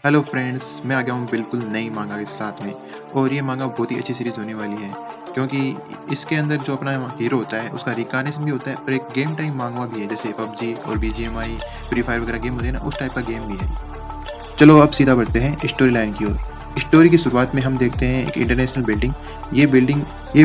Hello friends, मैं आ गया हूँ बिल्कुल नई मांगा के साथ में। और ये मांगा बहुत ही अच्छी सीरीज़ होने वाली है, क्योंकि इसके अंदर जो अपना हीरो होता है उसका रिकानेशन भी होता है और एक गेम टाइम मांगवा भी है, जैसे पबजी और बीजीएमआई, फ्री फायर वगैरह गेम होते हैं ना, उस टाइप का गेम भी है। चलो अब सीधा बढ़ते हैं स्टोरी लाइन की ओर। स्टोरी की शुरुआत में हम देखते हैं एक इंटरनेशनल बिल्डिंग। ये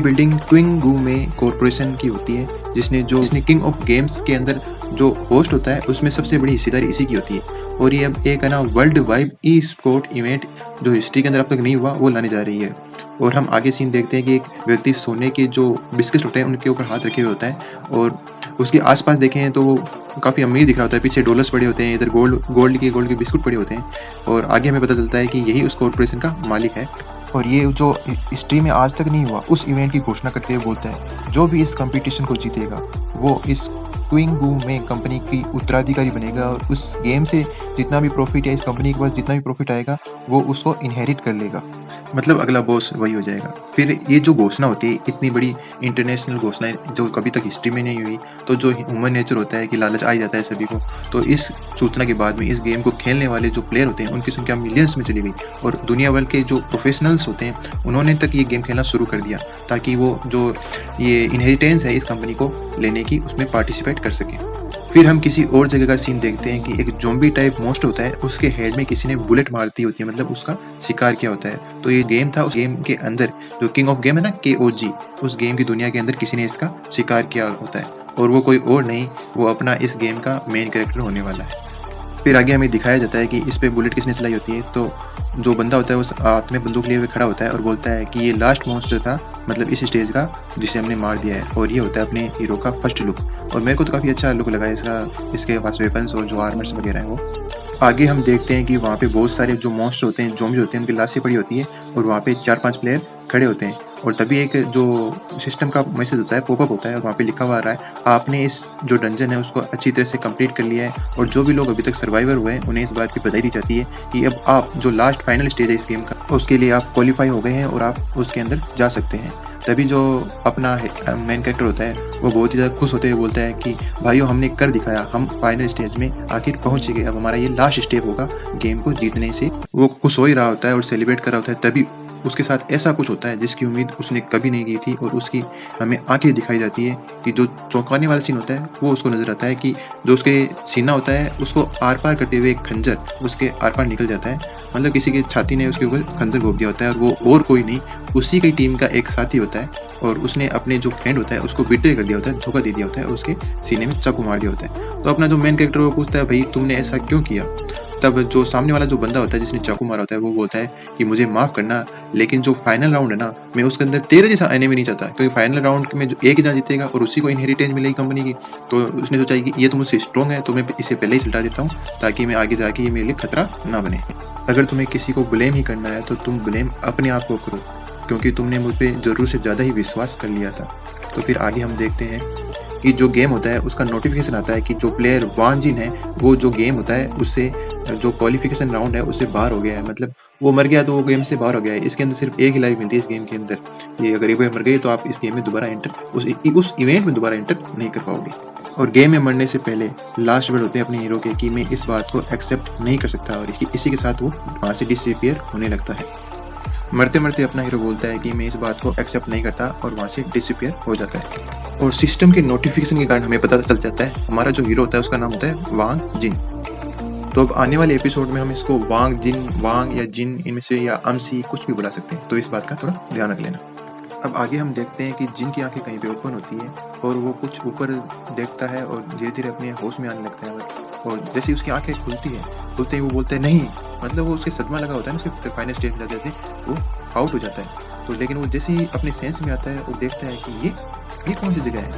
बिल्डिंग ट्विंग में कॉरपोरेशन की होती है, जिसने किंग ऑफ गेम्स के अंदर जो होस्ट होता है उसमें सबसे बड़ी हिस्सेदारी इसी की होती है। और ये अब एक है ना वर्ल्ड वाइड ई स्पोर्ट इवेंट जो हिस्ट्री के अंदर अब तक नहीं हुआ वो लाने जा रही है। और हम आगे सीन देखते हैं कि एक व्यक्ति सोने के जो बिस्किट होते हैं उनके ऊपर हाथ रखे हुए होता है, और उसके आसपास देखें तो वो काफ़ी अमीर दिख रहा होता है। पीछे डॉलर्स पड़े होते हैं, इधर गोल्ड के बिस्कुट पड़े होते हैं। और आगे हमें पता चलता है कि यही उस कॉरपोरेशन का मालिक है। और ये जो हिस्ट्री में आज तक नहीं हुआ उस इवेंट की घोषणा करते हुए बोलता है, जो भी इस कंपटीशन को जीतेगा वो इस क्विंगू में कंपनी की उत्तराधिकारी बनेगा, और उस गेम से जितना भी प्रॉफिट या इस कंपनी के पास जितना भी प्रॉफिट आएगा वो उसको इनहेरिट कर लेगा, मतलब अगला बॉस वही हो जाएगा। फिर ये जो घोषणा होती है, इतनी बड़ी इंटरनेशनल घोषणा जो कभी तक हिस्ट्री में नहीं हुई, तो जो ह्यूमन नेचर होता है कि लालच आ ही जाता है सभी को। तो इस सूचना के बाद में इस गेम को खेलने वाले जो प्लेयर होते हैं उनकी संख्या मिलियंस में चली गई, और दुनिया भर के जो प्रोफेशनल्स होते हैं उन्होंने तक ये गेम खेलना शुरू कर दिया, ताकि वो जो ये इनहेरिटेंस है इस कंपनी को लेने की उसमें पार्टिसिपेट कर सकें। फिर हम किसी और जगह का सीन देखते हैं कि एक ज़ॉम्बी टाइप मोस्ट होता है, उसके हेड में किसी ने बुलेट मारती होती है, मतलब उसका शिकार किया होता है। तो ये गेम था, उस गेम के अंदर जो किंग ऑफ गेम है ना, KOG, उस गेम की दुनिया के अंदर किसी ने इसका शिकार किया होता है, और वो कोई और नहीं, वो अपना इस गेम का मेन कैरेक्टर होने वाला है। फिर आगे हमें दिखाया जाता है कि इस पे बुलेट किसने चलाई होती है। तो जो बंदा होता है उस हाथ में बंदूक लिए हुए खड़ा होता है और बोलता है कि ये लास्ट मॉन्स्टर था, मतलब इस स्टेज का, जिसे हमने मार दिया है। और ये होता है अपने हीरो का फर्स्ट लुक, और मेरे को तो काफ़ी अच्छा लुक लगा इसका, इसके पास वेपन्स और जो आर्मर्स वगैरह हैं वो। आगे हम देखते हैं कि वहाँ पे बहुत सारे जो मॉन्स्टर होते हैं, ज़ॉम्बी होते हैं, उनकी लाशें पड़ी होती है, और वहाँ पे 4-5 प्लेयर खड़े होते हैं। और तभी एक जो सिस्टम का मैसेज होता है, पॉपअप होता है, और वहाँ पे लिखा हुआ आ रहा है, आपने इस जो डंजन है उसको अच्छी तरह से कंप्लीट कर लिया है, और जो भी लोग अभी तक सर्वाइवर हुए हैं उन्हें इस बात की बधाई दी जाती है कि अब आप जो लास्ट फाइनल स्टेज है इस गेम का, उसके लिए आप क्वालिफाई हो गए हैं और आप उसके अंदर जा सकते हैं। तभी जो अपना मेन कैरेक्टर होता है वो बहुत ही ज़्यादा खुश होते हुए बोलता है कि भाइयों, हमने कर दिखाया, हम फाइनल स्टेज में आखिर पहुंच गए, अब हमारा ये लास्ट स्टेप होगा गेम को जीतने से। वो खुश हो ही रहा होता है और सेलिब्रेट कर रहा होता है, तभी उसके साथ ऐसा कुछ होता है जिसकी उम्मीद उसने कभी नहीं की थी, और उसकी हमें आंखें दिखाई जाती है कि जो चौंकाने वाला सीन होता है वो उसको नजर आता है कि जो उसके सीना होता है उसको आर पार करते हुए एक खंजर उसके आर पार निकल जाता है, मतलब किसी की छाती ने उसके ऊपर खंजर घोंप दिया होता है, और वो और कोई नहीं, उसी की टीम का एक साथी होता है, और उसने अपने जो फ्रेंड होता है उसको बिट्रे कर दिया होता है, धोखा दे दिया होता है, और उसके सीने में चाकू मार दिया होता है। तो अपना जो मेन कैरेक्टर वो पूछता है, भाई तुमने ऐसा क्यों किया। तब जो सामने वाला जो बंदा होता है जिसने चाकू मारा होता है वो बोलता है कि मुझे माफ़ करना, लेकिन जो फाइनल राउंड है ना, मैं उसके अंदर तेरे जैसा एनिमी नहीं चाहता, क्योंकि फाइनल राउंड में जो एक ही जना जीतेगा और उसी को इनहेरिटेंस मिलेगी कंपनी की। तो उसने सोचा कि ये तो मुझसे स्ट्रॉन्ग है, तो मैं इसे पहले ही सुलटा देता हूँ, ताकि मैं आगे जाके ये मेरे लिए खतरा ना बने। अगर तुम्हें किसी को ब्लेम ही करना है तो तुम ब्लेम अपने आप को करो, क्योंकि तुमने मुझ पर ज़रूर से ज़्यादा ही विश्वास कर लिया था। तो फिर आगे हम देखते हैं कि जो गेम होता है उसका नोटिफिकेशन आता है कि जो प्लेयर वांग जिन है वो जो गेम होता है उससे जो क्वालिफिकेशन राउंड है उससे बाहर हो गया है, मतलब वो मर गया तो वो गेम से बाहर हो गया है। इसके अंदर सिर्फ एक ही लाइफ मिलती है इस गेम के अंदर, ये अगर एक बार मर गए तो आप इस गेम में दोबारा एंटर उस इवेंट में दोबारा एंटर नहीं कर पाओगे। और गेम में मरने से पहले लास्ट वर्ड होते हैं अपने हीरो के कि मैं इस बात को एक्सेप्ट नहीं कर सकता, और इसी के साथ वो वहाँ से डिसअपीयर होने लगता है। मरते मरते अपना हीरो बोलता है कि मैं इस बात को एक्सेप्ट नहीं करता, और वहाँ से डिसअपीयर हो जाता है। और सिस्टम के नोटिफिकेशन के कारण हमें पता चल जाता है हमारा जो हीरो होता है उसका नाम होता है वांग जिन। तो अब आने वाले एपिसोड में हम इसको वांग जिन, वांग या जिन, इनमें से या अमसी कुछ भी बुला सकते हैं, तो इस बात का थोड़ा ध्यान रख लेना। अब आगे हम देखते हैं कि जिन की आंखें कहीं पे ओपन होती है और वो कुछ ऊपर देखता है और धीरे धीरे अपने होश में आने लगता है, और जैसे ही उसकी आंखें खुलते ही वो बोलते हैं नहीं, मतलब वो उसके सदमा लगा होता है ना, उसके फाइनल स्टेज में जाते वो आउट हो जाता है। तो लेकिन वो जैसे ही अपने सेंस में आता है और देखता है कि ये कौन सी जगह है,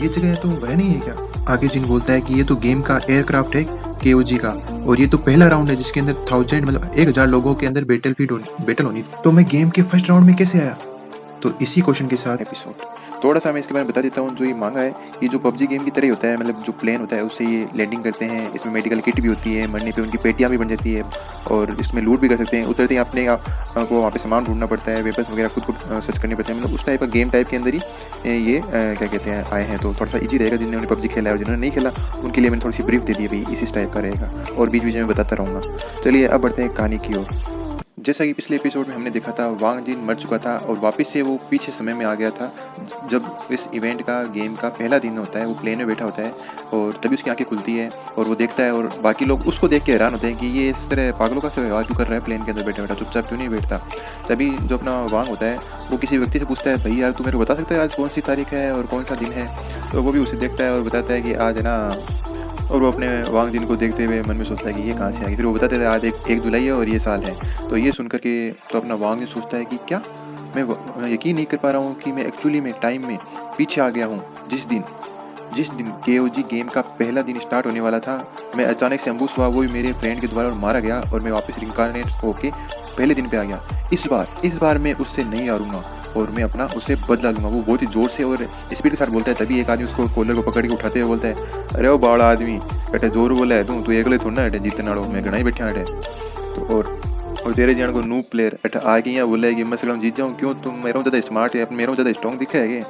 ये जगह है तो वह नहीं है क्या। आगे जिन बोलता है कि ये तो गेम का एयरक्राफ्ट है KOG का, और ये तो पहला राउंड है जिसके अंदर 1000 मतलब 1000 लोगों के अंदर बैटल होनी, तो मैं गेम के फर्स्ट राउंड में कैसे आया। तो इसी क्वेश्चन के साथ एपिसोड थोड़ा-सा मैं इसके बारे में बता देता हूँ। जो ये मांगा है, ये जो पबजी गेम की तरह ही होता है, मतलब जो प्लेन होता है उससे ये लैंडिंग करते हैं। इसमें मेडिकल किट भी होती है, मरने पे उनकी पेटियाँ भी बन जाती है और इसमें लूट भी कर सकते हैं। उतरते ही अपने आप को वहाँ पे सामान ढूँढना पड़ता है, वेपन्स वगैरह खुद को सर्च करने पड़ते हैं। मतलब उस टाइप का गेम टाइप के अंदर ही ये क्या कहते हैं आए हैं, तो थोड़ा-सा ईज़ी रहेगा जिन्होंने पबजी खेला है, और जिन्होंने नहीं खेला उनके लिए मैंने थोड़ी-सी ब्रीफ दे दी है भई, इस टाइप का रहेगा और बीच-बीच में बताता रहूँगा। चलिए अब बढ़ते हैं कहानी की ओर। जैसा कि पिछले एपिसोड में हमने देखा था, वांग जिन मर चुका था और वापस से वो पीछे समय में आ गया था। जब इस इवेंट का गेम का पहला दिन होता है, वो प्लेन में बैठा होता है और तभी उसकी आंखें खुलती है और वो देखता है और बाकी लोग उसको देख के हैरान होते हैं कि ये इस तरह पागलों का सा व्यवहार क्यों कर रहा है, प्लेन के अंदर बैठा बैठा चुपचाप क्यों नहीं बैठता। तभी जो अपना वांग होता है वो किसी व्यक्ति से पूछता है, भाई यार तू मेरे को बता सकता है आज कौन सी तारीख है और कौन सा दिन है। तो वो भी उसे देखता है और बताता है कि आज है ना, और वो अपने वांग जिन को देखते हुए मन में सोचता है कि ये कहाँ से आ गई। फिर वो बताते थे आज 1 जुलाई है और ये साल है। तो ये सुन कर के तो अपना वांग जिन सोचता है कि क्या मैं यकीन नहीं कर पा रहा हूँ कि मैं एक्चुअली में टाइम में पीछे आ गया हूँ। जिस दिन KOG गेम का पहला दिन स्टार्ट होने वाला था, मैं अचानक से अम्बुश हुआ, वो भी मेरे फ्रेंड के द्वारा और मारा गया और मैं वापस रिइंकार्नेट होके पहले दिन पे आ गया। इस बार मैं उससे नहीं हारूंगा और मैं अपना उससे बदला लूँगा। वो बहुत ही ज़ोर से और स्पीड के साथ बोलता है। तभी एक आदमी उसको कॉलर को पकड़ के उठाते हुए बोलता है, अरे वो बाड़ा आदमी बेटे जोर बोला है तू एकले थोड़ा ना अटे जीतने वालों मैं घना ही बैठा अटे। तो और तेरे जान को नूब प्लेयर अटे आके यहाँ बोला है कि मैं सगम जीत जाऊँ, क्यों तुम मेरा ज़्यादा स्मार्ट है, मेरा ज़्यादा स्ट्रॉन्ग दिखा है।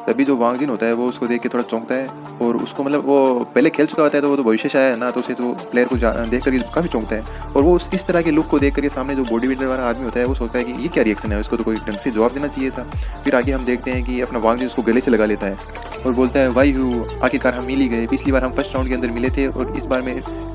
तभी जो वांग जिन होता है वो उसको देख के थोड़ा चौंकता है और उसको मतलब वो पहले खेल चुका होता है तो वो तो भविष्य शायद है ना, तो उसे तो प्लेयर को देख करके काफ़ी चौंकता है। और वो इस तरह के लुक को देख करके सामने जो बॉडी बिल्डर वाला आदमी होता है वो सोचता है कि ये क्या रिएक्शन है, उसको तो कोई ढंग से जवाब देना चाहिए था। फिर आगे हम देखते हैं कि अपना वांग जिन उसको गले से लगा लेता है और बोलता है, वाई हूँ आखिरकार हम मिल ही गए, पिछली बार हम फर्स्ट राउंड के अंदर मिले थे और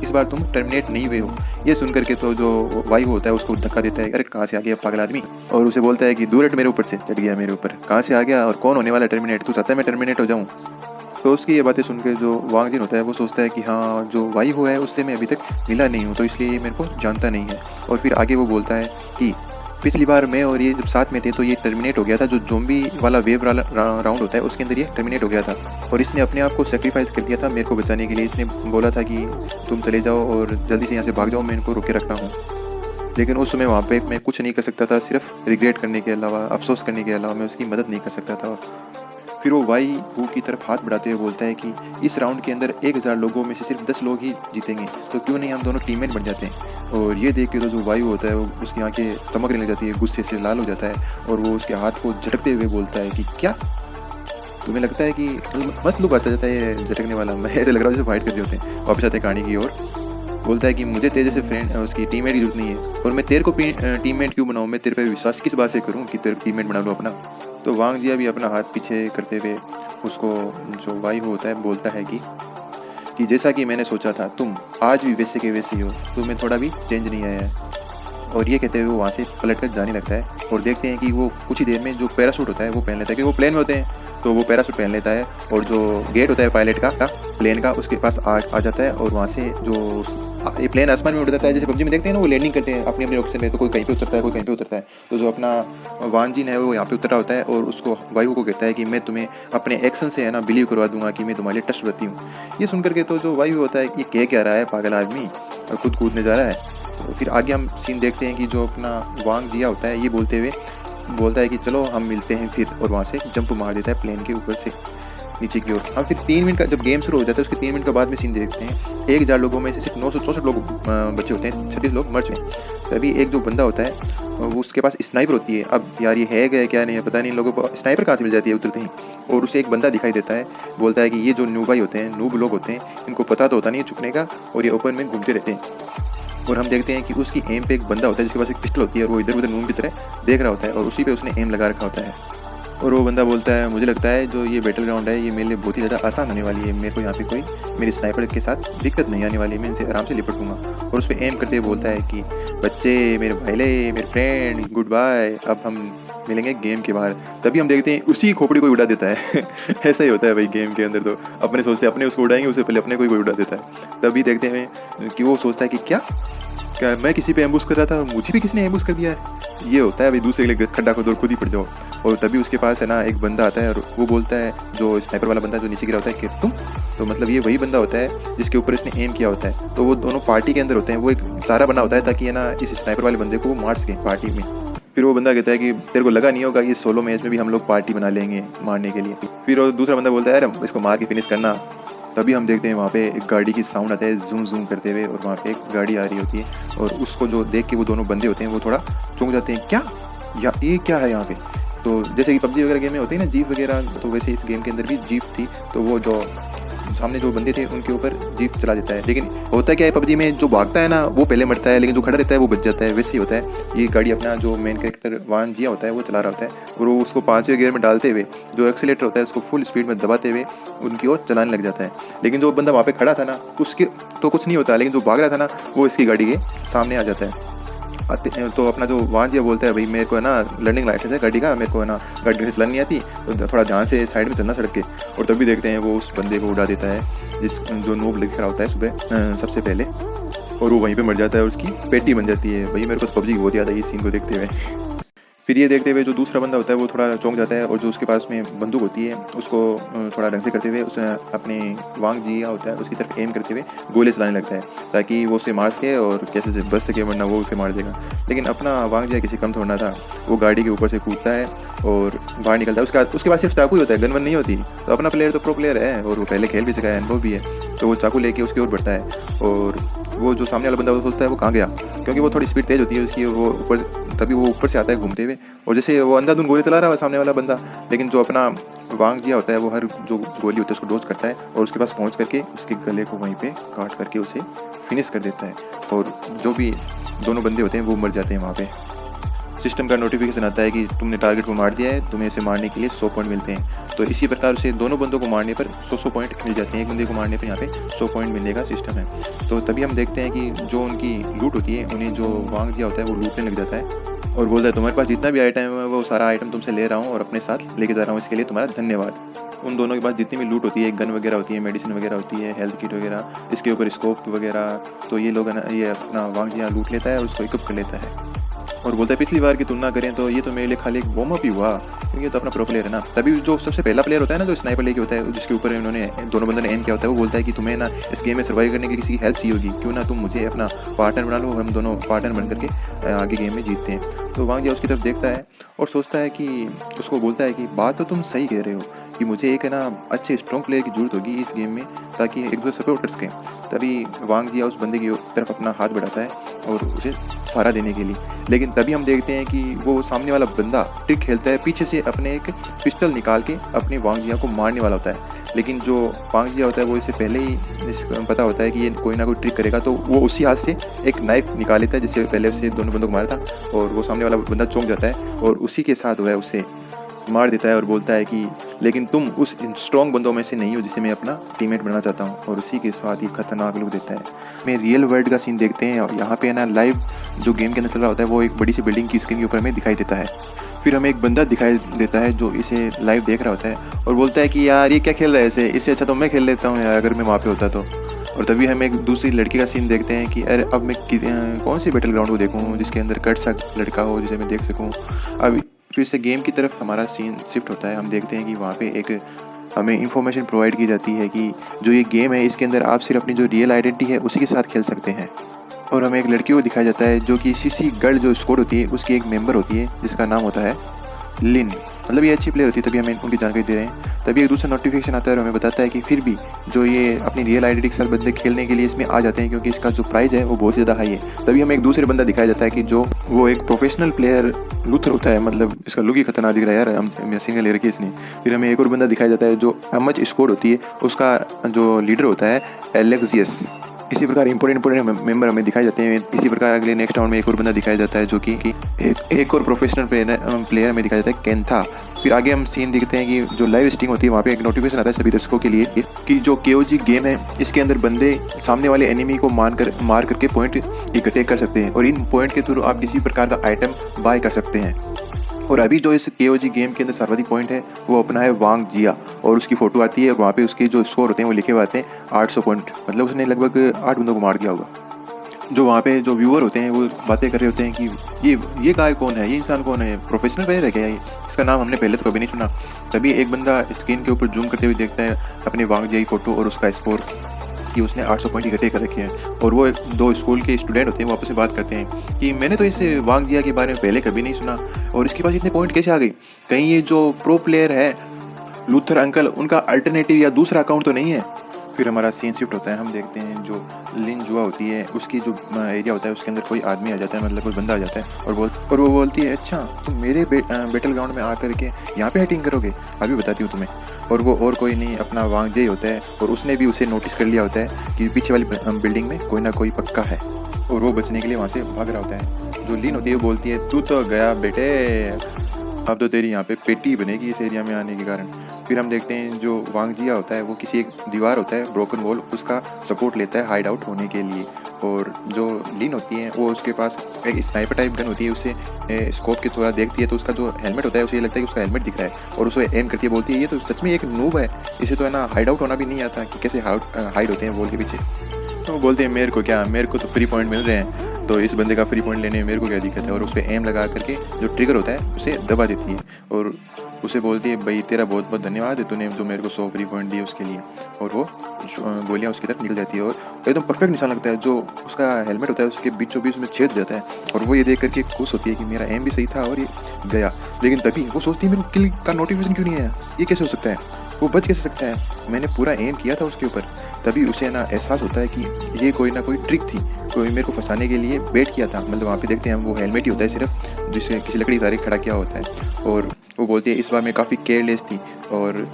इस बार तुम टर्मिनेट नहीं हुए हो। ये सुन करके तो जो वाई होता है उसको धक्का देता है, अरे कहाँ से आ गया पागल आदमी, और उसे बोलता है कि दूर हट मेरे ऊपर से, चढ़ गया मेरे ऊपर, कहाँ से आ गया और कौन होने वाला टर्मिनेट, तू चाहता है मैं टर्मिनेट हो जाऊँ। तो उसकी ये बातें सुनकर जो वांग जिन होता है वो सोचता है कि हाँ जो वाई हुआ है उससे मैं अभी तक मिला नहीं हूँ, तो इसलिए ये मेरे को जानता नहीं है। और फिर आगे वो बोलता है कि पिछली बार मैं और ये जब साथ में थे तो ये टर्मिनेट हो गया था, जो ज़ॉम्बी वाला वेव वाला राउंड होता है उसके अंदर ये टर्मिनेट हो गया था और इसने अपने आप को सेक्रीफाइस कर दिया था मेरे को बचाने के लिए। इसने बोला था कि तुम चले जाओ और जल्दी से यहाँ से भाग जाओ, मैं इनको रोके रखता हूँ। लेकिन उस समय वहाँ पे मैं कुछ नहीं कर सकता था, सिर्फ रिग्रेट करने के अलावा, अफसोस करने के अलावा मैं उसकी मदद नहीं कर सकता था। फिर वो वाई हू की तरफ हाथ बढ़ाते हुए बोलता है कि इस राउंड के अंदर 1000 लोगों में से सिर्फ 10 लोग ही जीतेंगे, तो क्यों नहीं हम दोनों टीममेट बन जाते हैं। और ये देख के तो जो वायु होता है वो उसकी आंखें चमकने लग जाती है, गुस्से से लाल हो जाता है और वो उसके हाथ को झटकते हुए बोलता है कि क्या तुम्हें लगता है कि मस्त लुक आता जाता है झटकने वाला, मैं ऐसे लग रहा है जैसे फाइट कर रहे होते हैं। वापस आते हैं कहानी की ओर। बोलता है कि मुझे तेरे जैसे फ्रेंड उसकी टीममेट की जरूरत नहीं है और मैं तेरे को टीममेट क्यों बनाऊँ, मैं तेरे पे विश्वास किस बात से करूँ कि तेरे टीममेट बना लूँ अपना। तो वांग जिया भी अपना हाथ पीछे करते हुए उसको जो वाई होता है बोलता है कि जैसा कि मैंने सोचा था तुम आज भी वैसे के वैसे ही हो, तुम्हें थोड़ा भी चेंज नहीं आया है। और ये कहते हुए वो वहाँ से पलट कर जाने लगता है और देखते हैं कि वो कुछ ही देर में जो पैराशूट होता है वो पहन लेता है, क्योंकि वो प्लेन में होते हैं तो वो पैराशूट पहन लेता है और जो गेट होता है पायलट का प्लेन का उसके पास आ जाता है और वहाँ से जो ये प्लेन आसमान में उड़ जाता है। जैसे पबजी में देखते हैं ना वो लैंडिंग करते हैं अपनी अपनी लोकेशन पे, तो कोई कहीं पे उतरता है कोई कहीं पे उतरता है। तो जो अपना वांग जिन है वो यहाँ पे उतरा होता है और उसको वायु को कहता है कि मैं तुम्हें अपने एक्शन से है ना बिलीव करवा दूंगा कि मैं तुम्हारे लिए ट्रस्टवर्दी हूँ। ये सुन करके तो जो वायु होता है कि ये क्या रहा है पागल आदमी और खुद कूदने जा रहा है। तो फिर आगे हम सीन देखते हैं कि जो अपना वांग जिया होता है ये बोलते हुए बोलता है कि चलो हम मिलते हैं फिर, और वहाँ से जंप मार देता है प्लेन के ऊपर से नीचे की ओर। हम फिर 3 मिनट का जब गेम शुरू हो जाता है उसके 3 मिनट के बाद में सीन देखते हैं 1000 लोगों में से सिर्फ 964 लोग बचे होते हैं, 36 लोग मर चुके हैं। तभी एक जो बंदा होता है वो उसके पास स्नाइपर होती है। अब यार ये है गया क्या नहीं है पता नहीं, इन लोगों को स्नाइपर कहाँ से मिल जाती है उतरते ही। और उसे एक बंदा दिखाई देता है, बोलता है कि ये जो न्यूबाई होते हैं, नूब लोग होते हैं, इनको पता तो होता नहीं है छुपने का और ये ओपन में घूमते रहते हैं। और हम देखते हैं कि उसकी एम पे एक बंदा होता है जिसके पास एक पिस्टल होती है और वो इधर उधर मून की तरह देख रहा होता है और उसी पे उसने एम लगा रखा होता है। और वो बंदा बोलता है मुझे लगता है जो ये बैटल ग्राउंड है ये मेरे लिए बहुत ही ज़्यादा आसान होने वाली है, मेरे को यहाँ पे कोई मेरी स्नाइपर के साथ दिक्कत नहीं आने वाली, मैं इनसे आराम से लिपट दूंगा। और उस पर एम करते हुए बोलता है कि बच्चे मेरे भाईले मेरे फ्रेंड गुड बाय, अब हम मिलेंगे गेम के बाहर। तभी हम देखते हैं उसी खोपड़ी को उड़ा देता है ऐसा ही होता है भाई गेम के अंदर, तो अपने सोचते हैं अपने उसको उड़ाएंगे, उससे पहले अपने कोई उड़ा देता है। तभी देखते हैं कि वो सोचता है कि क्या मैं किसी पे एम्बुश कर रहा था और मुझे भी किसी ने एम्बुश कर दिया है। ये होता है भाई दूसरे के लिए खड्डा खोदो और खुद ही पड़ जाओ। और तभी उसके पास है ना एक बंदा आता है और वो बोलता है जो स्नाइपर वाला बंदा जो नीचे गिरा होता है कि तुम, तो मतलब ये वही बंदा होता है जिसके ऊपर इसने एम किया होता है। तो वो दोनों पार्टी के अंदर होते हैं, वो एक सारा बना होता है ताकि है ना इस स्नाइपर वाले बंदे को वो मार सके पार्टी में। फिर वो बंदा कहता है कि तेरे को लगा नहीं होगा कि सोलो मैच में भी हम लोग पार्टी बना लेंगे मारने के लिए। फिर वो दूसरा बंदा बोलता है यार इसको मार के फिनिश करना। तभी हम देखते हैं वहाँ पे एक गाड़ी की साउंड आता है जूम जूम करते हुए, और वहाँ पे एक गाड़ी आ रही होती है, और उसको जो देख के वो दोनों बंदे होते हैं वो थोड़ा चौंक जाते हैं, क्या या ये क्या है यहाँ पे। तो जैसे कि पबजी वगैरह गेम में होती है ना जीप वगैरह, तो वैसे इस गेम के अंदर भी जीप थी, तो वो जो सामने जो बंदे थे उनके ऊपर जीप चला देता है। लेकिन होता क्या है पबजी में, जो भागता है ना वो पहले मरता है, लेकिन जो खड़ा रहता है वो बच जाता है। वैसे ही होता है, ये गाड़ी अपना जो मेन कैरेक्टर वाहन जिया होता है वो चला रहा होता है, और वो उसको 5वें गियर में डालते हुए जो एक्सीलेटर होता है उसको फुल स्पीड में दबाते हुए उनकी ओर चलाने लग जाता है। लेकिन जो बंदा वहाँ पे खड़ा था ना उसके तो कुछ नहीं होता, लेकिन जो भाग रहा था ना वो इसकी गाड़ी के सामने आ जाता है। तो अपना जो वाहन जी बोलता है भाई मेरे को है ना लर्निंग लाइसेंस है गाड़ी का, मेरे को है ना गाड़ी चलानी नहीं आती, तो थोड़ा ध्यान से साइड में चलना सड़क के। और तभी देखते हैं वो उस बंदे को उड़ा देता है जो नोब लिख रहा होता है सुबह सबसे पहले, और वो वहीं पे मर जाता है और उसकी पेटी बन जाती है। भाई मेरे को तो पबजी की बहुत याद आई इस सीन को देखते हुए। फिर ये देखते हुए जो दूसरा बंदा होता है वो थोड़ा चौंक जाता है, और जो उसके पास में बंदूक होती है उसको थोड़ा ढंग से करते हुए उसने अपने वांग जिया होता है उसकी तरफ एम करते हुए गोले चलाने लगता है, ताकि वो उसे मार सके और कैसे से बच सके, वरना वो उसे मार देगा। लेकिन अपना वांग जिया किसी कम थोड़ा था, वो गाड़ी के ऊपर से कूदता है और बाहर निकलता है। उसके पास सिर्फ चाकू ही होता है, गन वन नहीं होती। तो अपना प्लेयर तो प्रो प्लेयर है और वो पहले खेल भी चुका है, अनुभव भी है, तो वो चाकू लेके उसकी ओर बढ़ता है। और वो जो सामने वाला बंदा वो सोचता है वो कहाँ गया, क्योंकि वो थोड़ी स्पीड तेज होती है उसकी, और वो ऊपर तभी वो ऊपर से आता है घूमते हुए, और जैसे वो अंधाधुंध गोली चला रहा है सामने वाला बंदा, लेकिन जो अपना वांग जिया होता है वो हर जो गोली होती है उसको डोज करता है और उसके पास पहुंच करके उसके गले को वहीं पे काट करके उसे फिनिश कर देता है, और जो भी दोनों बंदे होते हैं वो मर जाते हैं। वहाँ पे सिस्टम का नोटिफिकेशन आता है कि तुमने टारगेट को मार दिया है, तुम्हें इसे मारने के लिए 100 पॉइंट मिलते हैं। तो इसी प्रकार से दोनों बंदों को मारने पर 100 पॉइंट मिल जाते हैं, एक बंदे को मारने पर यहाँ पे 100 पॉइंट मिलने का सिस्टम है। तो तभी हम देखते हैं कि जो उनकी लूट होती है उन्हें जो वांग जिया होता है वो लूटने लग जाता है और बोलता है तुम्हारे पास जितना भी आइटम है वो सारा आइटम तुमसे ले रहा हूँ और अपने साथ लेके जा रहा हूँ, इसके लिए तुम्हारा धन्यवाद। उन दोनों के पास जितनी भी लूट होती है, गन वगैरह होती है, मेडिसिन वगैरह होती है, हेल्थ किट वगैरह, इसके ऊपर स्कोप वगैरह, तो ये लोग ये अपना वांग जिया लूट लेता है और उसको इक्विप कर लेता है और बोलता है पिछली बार की तुलना करें तो ये तो मेरे लिए खाली एक वार्म अप ही हुआ, क्योंकि ये तो अपना प्रो प्लेयर है ना। तभी जो सबसे पहला प्लेयर होता है ना जो स्नाइपर लेके होता है, जिसके ऊपर उन्होंने दोनों बंदों ने एम किया होता है, वो बोलता है कि तुम्हें ना इस गेम में सर्वाइव करने के लिए किसी की हेल्प चाहिए होगी, क्यों ना तुम मुझे अपना पार्टनर बना लो, हम दोनों पार्टनर बन करके आगे गेम में जीतते हैं। तो वांग जिया उसकी तरफ देखता है और सोचता है कि उसको बोलता है कि बात तो तुम सही कह रहे हो कि मुझे एक है ना अच्छे स्ट्रॉन्ग प्लेयर की जरूरत होगी इस गेम में, ताकि एक दूसरे सपोर्ट कर सकें। तभी वांग जिया उस बंदे की तरफ अपना हाथ बढ़ाता है और उसे सहारा देने के लिए। लेकिन तभी हम देखते हैं कि वो सामने वाला बंदा ट्रिक खेलता है, पीछे से अपने एक पिस्टल निकाल के अपने वांग जिया को मारने वाला होता है। लेकिन जो वांग जिया होता है वो इससे पहले ही पता होता है कि ये कोई ना कोई ट्रिक करेगा, तो वो उसी हाथ से एक नाइफ निकाल लेता है जिससे पहले उससे दोनों बंदों को मारा था, और वो सामने वाला बंदा चौंक जाता है और उसी के साथ वह उसे मार देता है और बोलता है कि लेकिन तुम उस स्ट्रॉन्ग बंदों में से नहीं हो जिसे मैं अपना टीममेट बनना चाहता हूँ, और उसी के साथ ही खतरनाक लुक देता है। मैं रियल वर्ल्ड का सीन देखते हैं और यहाँ पे ना लाइव जो गेम के अंदर चल रहा होता है वो एक बड़ी सी बिल्डिंग की स्क्रीन के ऊपर हमें दिखाई देता है। फिर हमें एक बंदा दिखाई देता है जो इसे लाइव देख रहा होता है और बोलता है कि यार ये क्या खेल रहा है ऐसे, इससे अच्छा तो मैं खेल लेता हूँ यार अगर मैं वहाँ पे होता तो। और तभी हम एक दूसरी लड़की का सीन देखते हैं कि अरे अब मैं कौन सी बैटल ग्राउंड को देखूँ जिसके अंदर कट सा लड़का हो जिसे मैं देख सकूँ। अब फिर से गेम की तरफ हमारा सीन शिफ्ट होता है। हम देखते हैं कि वहाँ पे एक हमें इंफॉर्मेशन प्रोवाइड की जाती है कि जो ये गेम है इसके अंदर आप सिर्फ अपनी जो रियल आइडेंटिटी है उसी के साथ खेल सकते हैं। और हमें एक लड़की को दिखाया जाता है जो कि सीसी गर्ल जो स्क्वाड होती है उसकी एक मेंबर होती है जिसका नाम होता है लिन, मतलब ये अच्छी प्लेयर होती है, तभी हमें उनकी जानकारी दे रहे हैं। तभी एक दूसरा नोटिफिकेशन आता है और हमें बताता है कि फिर भी जो ये अपनी रियल आइडेंटिटी के साथ बंदे खेलने के लिए इसमें आ जाते हैं क्योंकि इसका जो प्राइस है वो बहुत ज़्यादा हाई है। तभी हमें एक दूसरे बंदा दिखाया जाता है कि जो वो एक प्रोफेशनल प्लेयर लूथर होता है, मतलब इसका लुक ही खतरनाक दिख रहा है यार, हम सिंगल ले रखी है इसने। फिर हमें एक और बंदा दिखाया जाता है जो एमएच स्क्वाड होती है उसका जो लीडर होता है एलेक्सियस। इसी प्रकार इंपॉर्टेंट मेंबर हमें दिखाए जाते हैं। इसी प्रकार अगले नेक्स्ट राउंड में एक और बंदा दिखाया जाता है जो कि एक और प्रोफेशनल प्लेयर हमें दिखाया जाता है केंथा। फिर आगे हम सीन देखते हैं कि जो लाइव स्ट्रीम होती है वहाँ पे एक नोटिफिकेशन आता है सभी दर्शकों के लिए कि जो केओजी गेम है इसके अंदर बंदे सामने वाले एनिमी को मार करके पॉइंट इकट्ठे कर सकते हैं और इन पॉइंट के थ्रू आप किसी प्रकार का आइटम बाय कर सकते हैं। और अभी जो इस केओजी गेम के अंदर सर्वाधिक पॉइंट है वो अपना है वांग जिया, और उसकी फ़ोटो आती है और वहाँ पे उसके जो स्कोर होते हैं वो लिखे हुए आते हैं 800 पॉइंट, मतलब उसने लगभग 8 बंदों को मार दिया होगा। जो वहाँ पे जो व्यूअर होते हैं वो बातें कर रहे होते हैं कि ये गाय कौन है, ये इंसान कौन है, प्रोफेशनल प्लेयर है क्या ये, इसका नाम हमने पहले तो कभी नहीं सुना। तभी एक बंदा स्क्रीन के ऊपर जूम करते हुए देखता है अपने वांग जिया की फ़ोटो और उसका स्कोर कि उसने 800 पॉइंट इकट्ठे कर रखे हैं। और वो 2 स्कूल के स्टूडेंट होते हैं, वो आपस में बात करते हैं कि मैंने तो इस वांग जिया के बारे में पहले कभी नहीं सुना और इसके पास इतने पॉइंट कैसे आ गए? कहीं ये जो प्रो प्लेयर है लूथर अंकल, उनका अल्टरनेटिव या दूसरा अकाउंट तो नहीं है? फिर हमारा सीन शिफ्ट होता है, हम देखते हैं जो लिन जुआ होती है उसकी जो एरिया होता है उसके अंदर कोई आदमी आ जाता है, मतलब कोई बंदा आ जाता है और वो बोलती है, अच्छा तुम मेरे बैटल ग्राउंड में आकर के यहाँ पे हाइटिंग करोगे, अभी बताती हूँ तुम्हें। और वो और कोई नहीं अपना वांग जे होता है और उसने भी उसे नोटिस कर लिया होता है कि पीछे वाली बिल्डिंग में कोई ना कोई पक्का है और वो बचने के लिए वहाँ से भाग रहा होता है। जो लिन होती है वो बोलती है, तू तो गया बेटे, अब तो तेरी यहाँ पे पेटी बनेगी इस एरिया में आने के कारण। फिर हम देखते हैं जो वांग जिया होता है वो किसी एक दीवार होता है ब्रोकन वॉल, उसका सपोर्ट लेता है हाइड आउट होने के लिए। और जो लिन होती है वो उसके पास एक स्नाइपर टाइप गन होती है, उससे स्कोप के थोड़ा देखती है तो उसका जो हेलमेट होता है उसे ये लगता है कि उसका हेलमेट दिख रहा है और उसे एम करती है, बोलती है ये तो सच में एक नूब है, इसे तो है ना हाइड आउट होना भी नहीं आता कि कैसे हाइड होते हैं वॉल के पीछे। तो वो बोलते हैं मेरे को क्या, मेरे को तो फ्री पॉइंट मिल रहे हैं, तो इस बंदे का फ्री पॉइंट लेने में मेरे को क्या दिक्कत है। और उस पर एम लगा करके जो ट्रिगर होता है उसे दबा देती है और उसे बोलती है, भाई तेरा बहुत बहुत धन्यवाद है, तूने जो मेरे को 100 फ्री पॉइंट दिए उसके लिए। और वो गोलियां उसकी तरफ निकल जाती है और एकदम परफेक्ट निशान लगता है। जो उसका हेलमेट होता है उसके बीचों बीच में छेद जाता है और वो ये देख करके खुश होती है कि मेरा एम भी सही था और ये गया। लेकिन तभी वो सोचती है मेरे को किल का नोटिफिकेशन क्यों नहीं आया, ये कैसे हो सकता है, वो बच कैसे सकता है, मैंने पूरा एम किया था उसके ऊपर। तभी उसे ना एहसास होता है कि ये कोई ना कोई ट्रिक थी, कोई मेरे को फंसाने के लिए वेट किया था। मतलब वहाँ पे देखते हैं हम वो हेलमेट ही होता है सिर्फ, जिसे किसी लकड़ी सारे खड़ा किया होता है। और वो बोलती है इस बार मैं काफ़ी केयरलेस थी और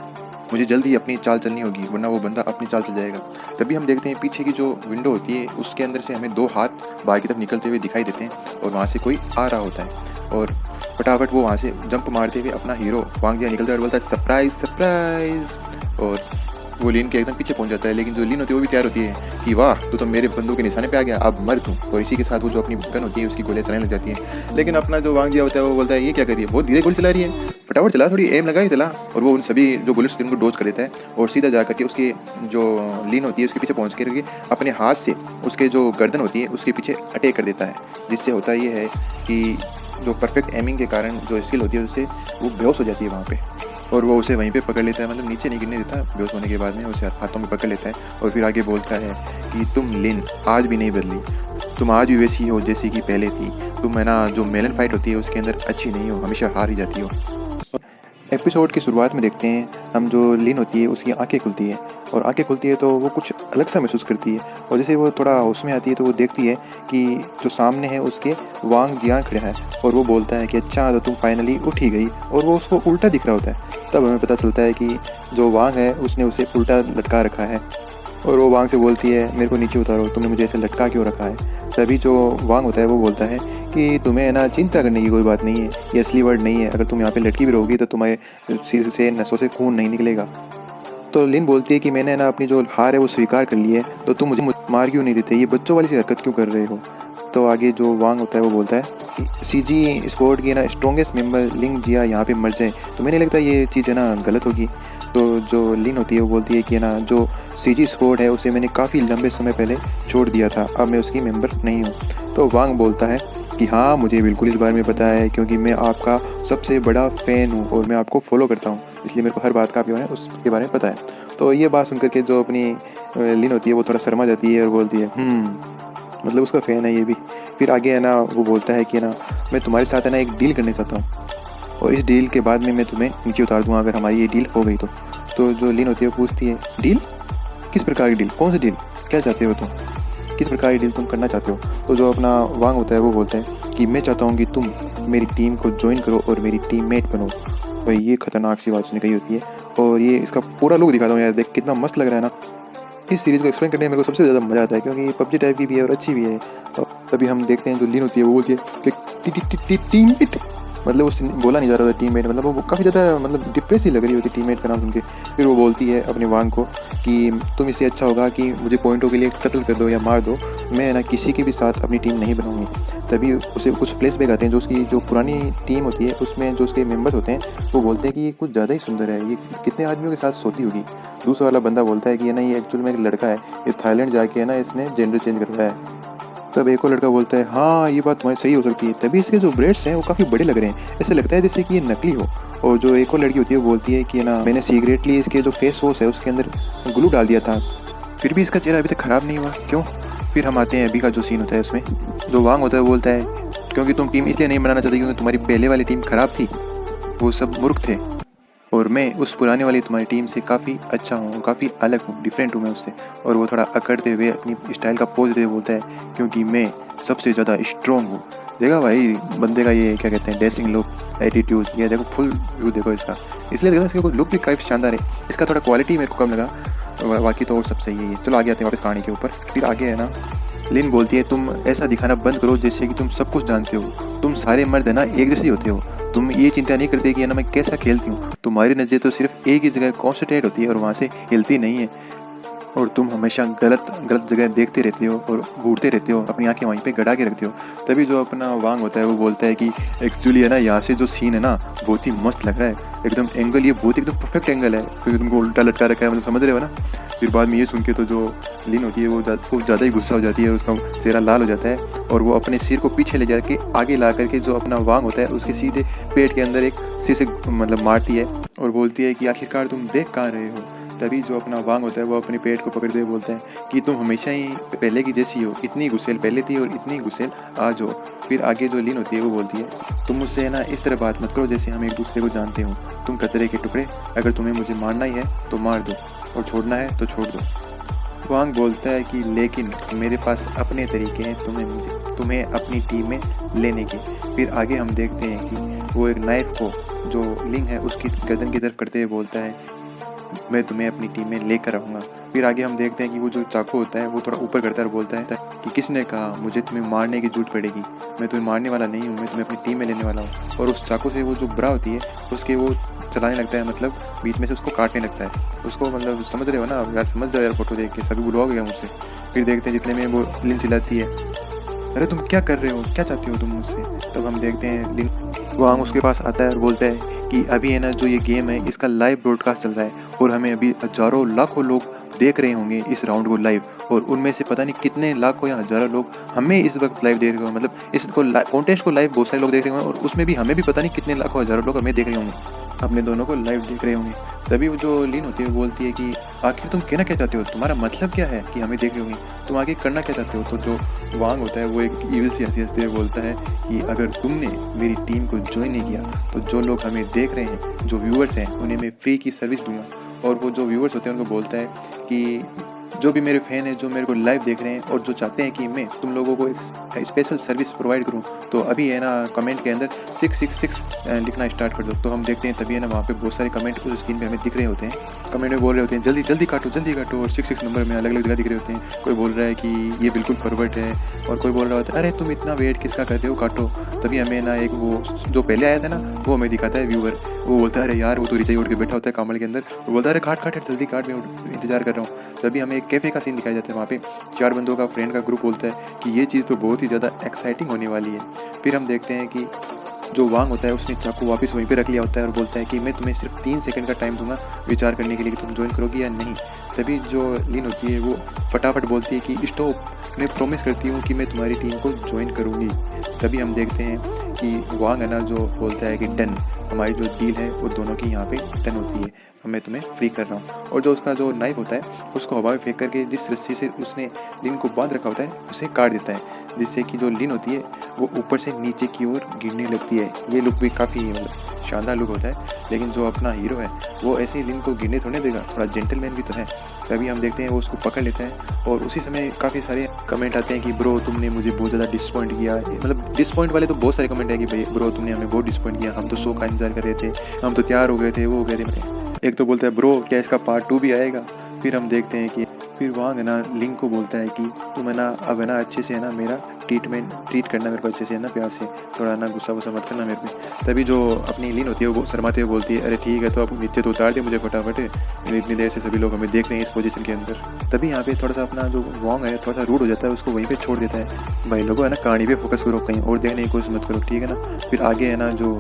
मुझे जल्दी अपनी चाल चलनी होगी वरना वो बंदा अपनी चाल चल जाएगा। तभी हम देखते हैं पीछे की जो विंडो होती है उसके अंदर से हमें 2 हाथ बाहर की तरफ निकलते हुए दिखाई देते हैं और वहाँ से कोई आ रहा होता है और फटाफट वो वहाँ से जंप मारते हुए अपना हीरो वांग जिया निकलता है और बोलता है सरप्राइज सरप्राइज। और वो लिन के एकदम पीछे पहुंच जाता है, लेकिन जो लिन होती है वो भी तैयार होती है कि वाह तू तो मेरे बंदूक के निशाने पे आ गया, अब मर तू। और इसी के साथ वो जो अपनी गन होती है उसकी गोलियां चलाने लग जाती है। लेकिन अपना जो वांग जिया होता है वो बोलता है ये क्या करिए, बहुत धीरे गोली चला रही है, फटाफट चला, थोड़ी एम लगा ही चला। और वो उन सभी जो बुलेट्स उनको डोज कर देता है और सीधा जा करके उसके जो लिन होती है उसके पीछे पहुँच करके अपने हाथ से उसके जो गर्दन होती है उसके पीछे अटैक कर देता है। जिससे होता ये है कि जो परफेक्ट एमिंग के कारण जो स्किल होती है उससे वो बेहोश हो जाती है वहाँ पे और वो उसे वहीं पे पकड़ लेता है, मतलब नीचे नहीं गिरने देता, बेहोश होने के बाद में उसे हाथों में पकड़ लेता है और फिर आगे बोलता है कि तुम लिन आज भी नहीं बदली, तुम आज भी वैसी हो जैसी कि पहले थी, तुम है ना जो मेलन फाइट होती है उसके अंदर अच्छी नहीं हो, हमेशा हार ही जाती हो। एपिसोड की शुरुआत में देखते हैं हम जो लिन होती है उसकी आंखें खुलती है और आंखें खुलती है तो वो कुछ अलग सा महसूस करती है और जैसे वो थोड़ा उसमें आती है तो वो देखती है कि जो सामने है उसके वांग जियान खड़ा है और वो बोलता है कि अच्छा तो तुम फाइनली उठ ही गई, और वो उसको उल्टा दिख रहा होता है। तब हमें पता चलता है कि जो वांग है उसने उसे उल्टा लटका रखा है और वो वांग से बोलती है मेरे को नीचे उतारो, तुमने मुझे ऐसे लटका क्यों रखा है। तभी जो वांग होता है वो बोलता है कि तुम्हें ना चिंता करने की कोई बात नहीं है, ये असली वर्ड नहीं है, अगर तुम यहाँ पे लटकी भी रहोगी तो तुम्हारे सिर से नसों से खून नहीं निकलेगा। तो लिन बोलती है कि मैंने ना अपनी जो हार है वो स्वीकार कर ली है, तो तुम मुझे मार क्यों नहीं देते, ये बच्चों वाली सी हरकत क्यों कर रहे हो। तो आगे जो वांग होता है वो बोलता है कि सीजी स्क्वाड की ना स्ट्रॉन्गेस्ट मेंबर लिंग जिया यहाँ पे मर जाए तो मैंने लगता है ये चीज़ है ना गलत होगी। तो जो लिन होती है वो बोलती है कि ना जो सीजी स्क्वाड है उसे मैंने काफ़ी लंबे समय पहले छोड़ दिया था, अब मैं उसकी मेंबर नहीं हूँ। तो वांग बोलता है कि हाँ मुझे बिल्कुल इस बारे में पता है, क्योंकि मैं आपका सबसे बड़ा फ़ैन हूँ और मैं आपको फॉलो करता हूँ, इसलिए मेरे को हर बात का आपके बारे में उसके बारे में पता है। तो ये बात सुन करके जो अपनी लिन होती है वो थोड़ा शर्मा जाती है और बोलती है मतलब उसका फ़ैन है ये भी। फिर आगे है ना वो बोलता है कि ना मैं तुम्हारे साथ है ना एक डील करने चाहता हूँ और इस डील के बाद में मैं तुम्हें नीचे उतार दूँगा अगर हमारी ये डील हो गई तो। जो लिन होती है वो पूछती है डील, किस प्रकार की डील, कौन सी डील, क्या चाहते हो तुम, किस प्रकार की डील तुम करना चाहते हो। तो जो अपना वांग होता है वो बोलता है कि मैं चाहता हूँ कि तुम मेरी टीम को ज्वाइन करो और मेरी टीममेट बनो। भाई ये खतरनाक सी बात उसने कही होती है और ये इसका पूरा लुक दिखाता हूँ यार, देख कितना मस्त लग रहा है ना। इस सीरीज़ को एक्सप्लेन करने में मेरे को सबसे ज़्यादा मज़ा आता है क्योंकि ये पबजी टाइप की भी है और अच्छी भी है। और तभी हम देखते हैं जो लिन होती है वो बोलती है कि टीममेट, मतलब उससे बोला नहीं जा रहा था टीममेट, मतलब वो काफ़ी ज़्यादा मतलब डिप्रेस ही लग रही होती टीममेट का नाम सुन के। फिर वो बोलती है अपने वांग को कि तुम इससे अच्छा होगा कि मुझे पॉइंटों के लिए कत्ल कर दो या मार दो, मैं ना किसी के भी साथ अपनी टीम नहीं बनाऊंगी। तभी उसे कुछ फ्लैशबैक आते हैं जो उसकी जो पुरानी टीम होती है उसमें जो उसके मेंबर्स होते हैं वो बोलते हैं कि ये कुछ ज़्यादा ही सुंदर है, ये कितने आदमियों के साथ सोती होगी। दूसरा वाला बंदा बोलता है कि ना ये एक्चुअल में एक लड़का है, ये थाईलैंड जाके है ना इसने जेंडर चेंज करवाया है। तब एक और लड़का बोलता है हाँ ये बात तुम्हारी सही हो सकती है। तभी इसके जो ब्रेड्स हैं वो काफ़ी बड़े लग रहे हैं, ऐसे लगता है जैसे कि ये नकली हो। और जो एक और लड़की होती है वो बोलती है कि ना मैंने सीक्रेटली इसके जो फेस वॉश है उसके अंदर ग्लू डाल दिया था फिर भी इसका चेहरा अभी तक ख़राब नहीं हुआ, क्यों? फिर हम आते हैं अभी का जो सीन होता है उसमें, जो वांग होता है वो बोलता है क्योंकि तुम टीम इसलिए नहीं बनाना चाहते क्योंकि तुम्हारी पहले वाली टीम ख़राब थी, वो सब मूर्ख थे, और मैं उस पुराने वाली तुम्हारी टीम से काफ़ी अच्छा हूँ, काफ़ी अलग हूँ, डिफरेंट हूँ मैं उससे। और वो थोड़ा अकड़ते हुए अपनी स्टाइल का पोज देते बोलता है क्योंकि मैं सबसे ज़्यादा स्ट्रॉन्ग हूँ। देखा भाई बंदे का ये क्या कहते हैं ड्रेसिंग लुक, एटीट्यूड, ये देखो फुल व्यू देखो इसका, इसलिए देखो इसका लुक भी काफ़ी शानदार है। इसका थोड़ा क्वालिटी मेरे को कम लगा, बाकी तो और सब सही है ये। चलो आगे आते हैं वापस कहानी के ऊपर। फिर आगे है ना, लिन बोलती है तुम ऐसा दिखाना बंद करो जैसे कि तुम सब कुछ जानते हो, तुम सारे मर्द है ना एक जैसे ही होते हो, तुम ये चिंता नहीं करते कि है ना मैं कैसा खेलती हूँ, तुम्हारी नज़र तो सिर्फ एक ही जगह कॉन्सेंट्रेट होती है और वहाँ से हिलती नहीं है, और तुम हमेशा गलत गलत जगह देखते रहते हो और घूरते रहते हो, अपनी आंखें वहीं पे गड़ा के रखते हो। तभी जो अपना वांग होता है वो बोलता है कि एक्चुअली है ना यहाँ से जो सीन है ना बहुत ही मस्त लग रहा है, एकदम एंगल ये बहुत एकदम परफेक्ट एंगल है क्योंकि तुमको उल्टा लटका रखा है, मतलब समझ रहे हो ना। फिर बाद में ये सुन के तो जो लिन होती है वो ज़्यादा ही गुस्सा हो जाती है, उसका चेहरा लाल हो जाता है और वो अपने सिर को पीछे ले जाके आगे ला करके जो अपना वांग होता है उसके सीधे पेट के अंदर एक सिर से मतलब मारती है और बोलती है कि आखिरकार तुम देख कहाँ रहे हो। तभी जो अपना वांग होता है वो अपने पेट को पकड़ते हुए बोलता है कि तुम हमेशा ही पहले की जैसी हो, इतनी गुस्सेल पहले थी और इतनी गुस्सेल आज हो। फिर आगे जो लिन होती है वो बोलती है तुम मुझसे ना इस तरह बात मत करो जैसे हम एक दूसरे को जानते हो, तुम कचरे के टुकड़े, अगर तुम्हें मुझे मारना ही है तो मार दो और छोड़ना है तो छोड़ दो। वांग बोलता है कि लेकिन मेरे पास अपने तरीके हैं तुम्हें अपनी टीम में लेने के। फिर आगे हम देखते हैं कि वो एक नाइफ को जो लिंग है उसकी गर्दन की तरफ करते हुए बोलता है मैं तुम्हें अपनी टीम में लेकर आऊँगा। फिर आगे हम देखते हैं कि वो जो चाकू होता है वो थोड़ा ऊपर करता है और बोलता है कि किसने कहा मुझे तुम्हें मारने की जरूरत पड़ेगी, मैं तुम्हें मारने वाला नहीं हूँ, मैं तुम्हें अपनी टीम में लेने वाला हूँ। और उस चाकू से वो जो ब्रा होती है उसके वो चलाने लगता है, मतलब बीच में से उसको काटने लगता है उसको, मतलब समझ रहे हो ना यार, समझ जाओ यार, फोटो देख के सभी बुलवा गया मुझसे। फिर देखते हैं जितने में वो लिन चिल्लाती है अरे तुम क्या कर रहे हो, क्या चाहते हो तुम मुझसे। तब हम देखते हैं लिन वांग उसके पास आता है और बोलता है कि अभी है ना जो ये गेम है इसका लाइव ब्रॉडकास्ट चल रहा है और हमें अभी हजारों लाखों लोग देख रहे होंगे इस राउंड को लाइव, और उनमें से पता नहीं कितने लाखों या हजारों लोग हमें इस वक्त लाइव देख रहे होंगे, मतलब इसको कॉन्टेस्ट को लाइव बहुत सारे लोग देख रहे होंगे और उसमें भी हमें भी पता नहीं कितने लाखों हजारों लोग हमें देख रहे होंगे, अपने दोनों को लाइव देख रहे होंगे। तभी वो जो लीन होती है वो बोलती है कि आखिर तुम कहना क्या चाहते हो, तुम्हारा मतलब क्या है कि हमें देख रहे होंगे, तुम आगे करना क्या चाहते हो। तो जो वांग होता है वो एक ईविल सी हंसी हंसते हुए बोलता है कि अगर तुमने मेरी टीम को ज्वाइन नहीं किया तो जो लोग हमें देख रहे हैं, जो व्यूअर्स हैं, उन्हें मैं फ्री की सर्विस दूंगा। और वो जो व्यूअर्स होते हैं उनको बोलता है कि जो भी मेरे फैन हैं जो मेरे को लाइव देख रहे हैं और जो चाहते हैं कि मैं तुम लोगों को एक स्पेशल सर्विस प्रोवाइड करूं, तो अभी है ना कमेंट के अंदर 666 लिखना स्टार्ट कर दो। तो हम देखते हैं तभी है ना वहाँ पे बहुत सारे कमेंट उस स्क्रीन पे हमें दिख रहे होते हैं, कमेंट में बोल रहे होते हैं जल्दी जल्दी काटो जल्दी काटो, और 66 नंबर में अलग अलग जगह दिख रहे होते हैं। कोई बोल रहा है कि ये बिल्कुल परवर्ट है, और कोई बोल रहा होता है अरे तुम इतना वेट किसका कर रहे हो, काटो। तभी हमें ना एक वो जो पहले आया था ना वो हमें दिखाता है व्यूअर, वो बोलता है अरे यार वो तो रिचाई उठ के बैठा होता है कमल के अंदर, वो बोलता है अरे काट काट जल्दी काट, मैं इंतजार कर रहा हूँ। तभी हमें एक कैफे का सीन दिखाया जाता है, वहाँ पे 4 बंदों का फ्रेंड का ग्रुप बोलता है कि ये चीज़ तो बहुत ही ज़्यादा एक्साइटिंग होने वाली है। फिर हम देखते हैं कि जो वांग होता है उसने चाकू वापस वहीं पे रख लिया होता है और बोलता है कि मैं तुम्हें सिर्फ 3 सेकंड का टाइम दूंगा विचार करने के लिए कि तुम ज्वाइन करोगी या नहीं। तभी जो लीन होती है वो फटाफट बोलती है कि स्टॉप, मैं प्रॉमिस करती हूँ कि मैं तुम्हारी टीम को ज्वाइन करूँगी। तभी हम देखते हैं कि वांग है ना जो बोलता है कि डन, हमारी जो डील है वो दोनों की यहाँ पे डन होती है, मैं तुम्हें फ्री कर रहा हूँ। और जो उसका जो नाइफ होता है उसको हवा में फेंक करके जिस रस्सी से उसने लिन को बांध रखा होता है उसे काट देता है, जिससे कि जो लिन होती है वो ऊपर से नीचे की ओर गिरने लगती है। ये लुक भी काफ़ी मतलब शानदार लुक होता है, लेकिन जो अपना हीरो है वो ऐसे ही लिन को गिरने थोड़े देगा, थोड़ा जेंटलमैन भी तो है। तभी हम देखते हैं वो उसको पकड़ लेता है और उसी समय काफ़ी सारे कमेंट आते हैं कि ब्रो तुमने मुझे बहुत ज़्यादा डिसपॉइंट किया, मतलब डिसपॉइंट वाले तो बहुत सारे कमेंट है कि भाई ब्रो तुमने हमें बहुत डिसपॉइंट किया, हम तो शो का इंतजार कर रहे थे, हम तो तैयार हो गए थे, वो हो गए थे। एक तो बोलता है ब्रो क्या इसका पार्ट 2 भी आएगा। फिर हम देखते हैं कि फिर वहाँ है ना लिंक को बोलता है कि तुम है ना अब है ना अच्छे से है ना मेरा ट्रीट करना मेरे को अच्छे से है ना, प्यार से, थोड़ा ना गुस्सा वुस्सा मत करना मेरे पे। तभी जो अपनी लीन होती है वो शर्माते हुए बोलती है अरे ठीक है तो अब नीचे तो उतार दे मुझे फटाफट, इतनी देर से सभी लोग हमें देख रहे हैं इस पोजीशन के अंदर। तभी यहाँ पे थोड़ा सा अपना जो वॉन्ग है थोड़ा सा रूड हो जाता है, उसको वहीं पे छोड़ देता है। भाई लोगों है ना कहानी पे फोकस करो, कहीं और देखने की कोशिश मत करो, ठीक है ना। फिर आगे है ना जो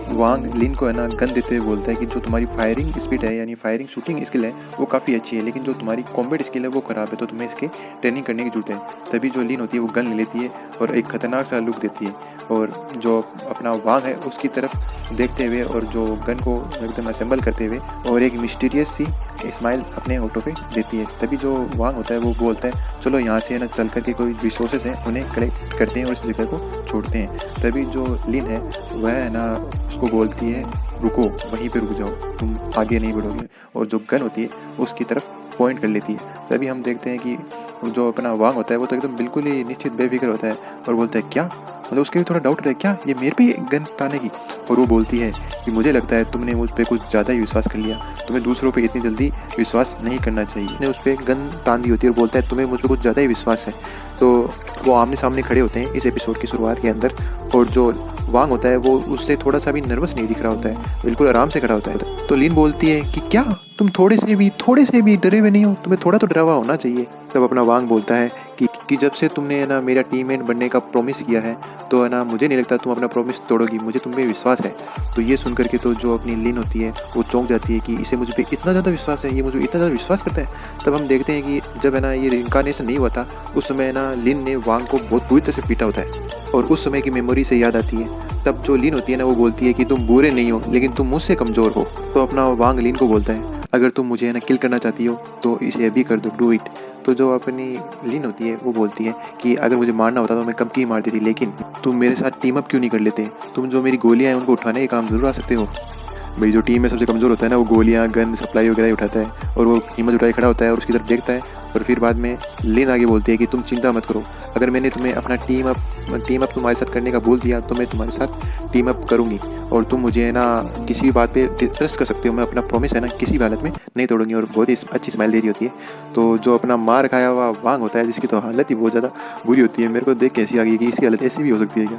वांग लिन को है ना गन देते हुए बोलता है कि जो तुम्हारी फायरिंग स्पीड है यानी फायरिंग शूटिंग स्किल है वो काफ़ी अच्छी है, लेकिन जो तुम्हारी कॉम्बैट स्किल है वो ख़राब है, तो तुम्हें इसके ट्रेनिंग करने की जरूरत है। तभी जो लिन होती है वो गन ले लेती है और एक खतरनाक सा लुक देती है, और जो अपना वांग है उसकी तरफ देखते हुए और जो गन को एकदम असेंबल करते हुए और एक मिस्टीरियस सी स्माइल अपने होठों पे देती है। तभी जो वांग होता है वो बोलता है चलो यहाँ से ना चल करके कोई रिसोर्सेज हैं उन्हें कलेक्ट करते हैं और इस जगह को छोड़ते हैं। तभी जो लिन है वह है ना उसको बोलती है रुको, वहीं पे रुक जाओ, तुम आगे नहीं बढ़ोगे, और जो गन होती है उसकी तरफ पॉइंट कर लेती है। तभी हम देखते हैं कि जो अपना वांग होता है वो तो एकदम बिल्कुल ही निश्चित बेफिक्र होता है और बोलता है क्या, मतलब उसके भी थोड़ा डाउट होता है क्या ये मेरे पे गन ताने की। और वो बोलती है कि मुझे लगता है तुमने मुझ पर कुछ ज़्यादा ही विश्वास कर लिया, तुम्हें दूसरों पे इतनी जल्दी विश्वास नहीं करना चाहिए। ने उस पर गन तान दी होती है और बोलता है तुम्हें मुझ पर कुछ ज़्यादा ही विश्वास है। तो वो आमने सामने खड़े होते हैं इस एपिसोड की शुरुआत के अंदर, और जो वांग होता है वो उससे थोड़ा सा भी नर्वस नहीं दिख रहा होता है, बिल्कुल आराम से खड़ा होता है। तो लिन बोलती है कि क्या तुम थोड़े से भी डरे हुए नहीं हो, तुम्हें थोड़ा तो डरा हुआ होना चाहिए। तब अपना वांग बोलता है कि जब से तुमने है ना मेरा टीममेट बनने का प्रॉमिस किया है तो है ना मुझे नहीं लगता तुम अपना प्रॉमिस तोड़ोगी, मुझे तुम पे विश्वास है। तो ये सुन करके तो जो अपनी लिन होती है वो चौंक जाती है कि इसे मुझ पे इतना ज़्यादा विश्वास है, ये मुझे इतना ज़्यादा विश्वास करता है। तब हम देखते हैं कि जब है ना ये रिइंकार्नेशन नहीं हुआ था उस समय ना लिन ने वांग को बहुत बुरी तरह से पीटा होता है और उस समय की मेमोरी से याद आती है। तब जो लिन होती है ना वो बोलती है कि तुम बुरे नहीं हो लेकिन तुम मुझसे कमज़ोर हो। तो अपना वांग लिन को बोलता है अगर तुम मुझे है ना किल करना चाहती हो तो इसे अभी कर दो, डू इट। तो जो अपनी लिन होती है वो बोलती है कि अगर मुझे मारना होता तो मैं कब की ही मारती थी, लेकिन तुम मेरे साथ टीम अप क्यों नहीं कर लेते, तुम जो मेरी गोलियां हैं उनको उठाने के काम जरूर आ सकते हो। भाई जो टीम में सबसे कमज़ोर होता है ना वो गोलियां गन सप्लाई वगैरह ही उठाता है और वो हिम्मत उठाए खड़ा होता है और उसकी तरफ देखता है। और फिर बाद में लिन आगे बोलती है कि तुम चिंता मत करो, अगर मैंने तुम्हें अपना टीम अप तुम्हारे साथ करने का बोल दिया तो मैं तुम्हारे साथ टीम अप करूँगी और तुम मुझे है ना किसी भी बात पे ट्रस्ट कर सकते हो, मैं अपना प्रॉमिस है ना किसी भी हालत में नहीं तोड़ूंगी। और बहुत ही अच्छी स्माइल दे रही होती है। तो जो अपना मार खाया हुआ वांग होता है जिसकी तो हालत ही बहुत ज़्यादा बुरी होती है, मेरे को देख कैसी आ गई कि इसकी हालत ऐसी भी हो सकती है क्या।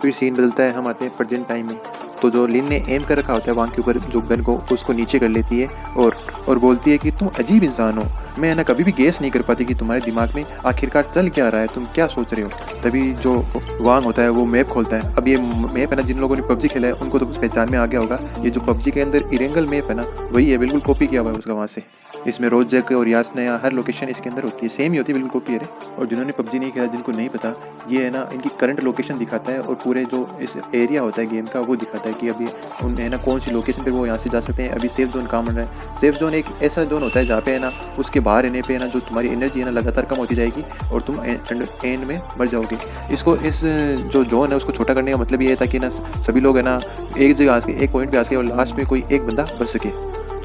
फिर सीन बदलता है, हम आते हैं प्रेजेंट टाइम में। तो जो लिन ने एम कर रखा होता है वांग के ऊपर जो गन को, उसको नीचे कर लेती है और बोलती है कि तुम अजीब इंसान हो, मैं है ना कभी भी गेस नहीं कर पाती कि तुम्हारे दिमाग में आखिरकार चल क्या रहा है, तुम क्या सोच रहे हो। तभी जो वांग होता है वो मैप खोलता है। अब ये मैप है ना जिन लोगों ने पबजी खेला है उनको तो पहचान में आ गया होगा, ये जो पबजी के अंदर इरेंगल मैप है ना वही है, बिल्कुल कॉपी किया हुआ है उसका वहाँ से। इसमें रोजक और यासना हर लोकेशन इसके अंदर होती है, सेम ही होती है, बिल्कुल कॉपी है। और जिन्होंने पबजी नहीं खेला, जिनको नहीं पता, ये है ना इनकी करंट लोकेशन दिखाता है और पूरे जो इस एरिया होता है गेम का वो दिखाता है कि अभी उन है ना कौन सी लोकेशन पे वो यहाँ से जा सकते हैं। अभी सेफ जोन काम बन रहा है। सेफ जोन एक ऐसा जोन होता है जहाँ पे है ना उसके बाहर रहने पे है ना जो तुम्हारी एनर्जी है ना लगातार कम होती जाएगी और तुम एंड में मर जाओगे। इस जो जोन है उसको छोटा करने का मतलब ये है ताकि ना सभी लोग है ना एक जगह आ सके, एक पॉइंट पे आ सके और लास्ट में कोई एक बंदा बच सके।